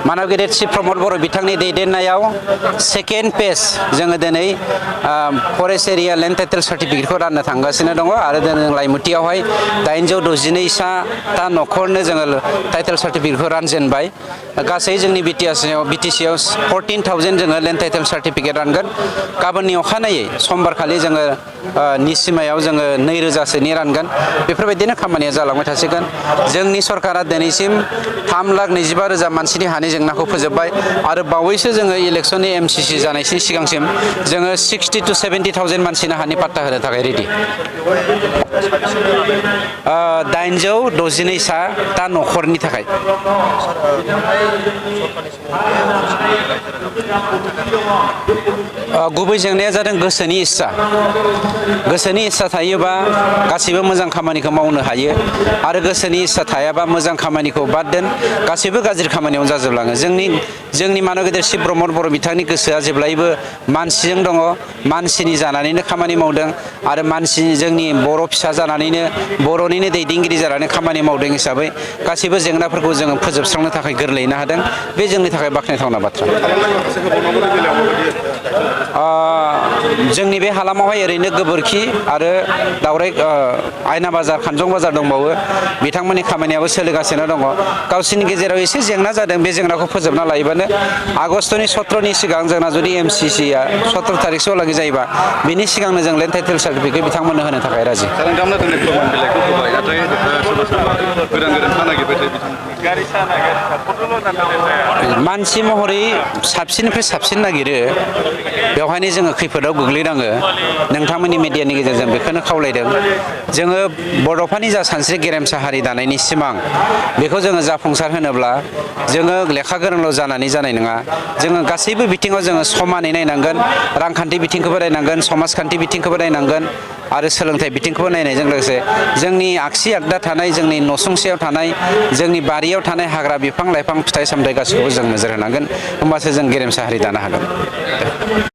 मानव गेदेर श्री प्रमद बर' बिथांनि दैदेननायाव सेकेन्ड पेज जोङो दिनै फरेस्ट एरिया लेन्ड टाइटेल सार्टिफिकेटखौ राननो थांगासिनो दङ आरो जों लाइमुथियावहाय 862ता न'खरनो जोङो टाइटेल सार्टिफिकेटखौ रानजेनबाय गासै जोंनि बिटिसिआव 14,000 जोङो लेन्ड टाइटेल सार्टिफिकेट रानगोन गाबोननि अखानायै समबारखालि जोङो निसिमायाव जोङो 2,000सोनि रानगोन बेफोरबायदिनो खामानिया जालांबाय थासिगोन जोंनि सरकारा दिनैसिम 3,25,000 मानसिनि हानि जेंनाखौ फोजोबबाय आरो बावैसो जोङो इलेक्सननि MCC जानायनि सिगांसिम जोङो 60 to 70,000 मानसिनो हानि पाट्टा होनो थाखाय रेडि 862ता न'खरनि थाखाय गुबै जेंनाया जादों गोसोनि इस्सा थायोबा गासिबो मोजां खामानिखौ मावनो हायो आरो गोसोनि इस्सा थायाबा मोजां खामानिखौ बाद दोन गासिबो गाज्रि खामानियाव जाजोबलाङो जोंनि मानव गेदेर श्री प्रमद बर' बिथांनि गोसोआ जेब्लायबो मानसिजों दङ मानसिनि जानानैनो खामानि मावदों आरो जोंनि बर' फिसा जानानैनो बर'निनो दैदेनगिरि जानानै खामानि मावदों हिसाबै गासिबो जेंनाफोरखौ जोङो फोजोबस्रांनो थाखाय गोरलैयैनो हादों बे जोंनि थाखाय बाख्नायथावना बाथ्रा जोंनि बे हालामावहाय ओरैनो गोबोरखि आरो दावराय आयना बाजार खानजं बाजार दंबावो बिथांमोननि खामानियाबो सोलिगासिनो दङ गावसोरनि गेजेराव एसे जेंना जादों बे जेंनाखौ फोजोबना लायोबानो आगष्टनि 17नि सिगां जोंना जुदि MCCआ 17 तारिखसोआवलागै जायोबा बिनि सिगांनो जों लेन्ड टाइटेल सार्टिफिकेट बिथांमोननो होनो थाखाय राजि मानसि महरै साबसिननिफ्राय साबसिन नागिरो बेवहायनो जोङो खैफोदाव गोग्लैनाङो नोंथांमोननि मिडियानि गेजेरजों बेखौनो खावलायदों जोङो बड'फानि जा सानस्रि गेरेमसा हारि दानायनि सिमां बेखौ जोङो जाफुंसार होनोब्ला जोङो लेखा गोरोंल' जानानै जानाय नङा जोङो गासैबो बिथिङाव जोङो समानै नायनांगोन रांखान्थि बिथिंखौबो नायनांगोन समाजखान्थि बिथिंखौबो नायनांगोन आरो सोलोंथाइ बिथिंखौबो नायनायजों लोगोसे जोंनि आगसि आगदा थानाय जोंनि नसुंसेयाव थानाय जोंनि बारियाव थानाय हाग्रा बिफां लाइफां फिथाइ सामथाइ गासैखौबो जों नोजोर होनांगोन होमबासो जों गेरेमसा हारि दानो हागोन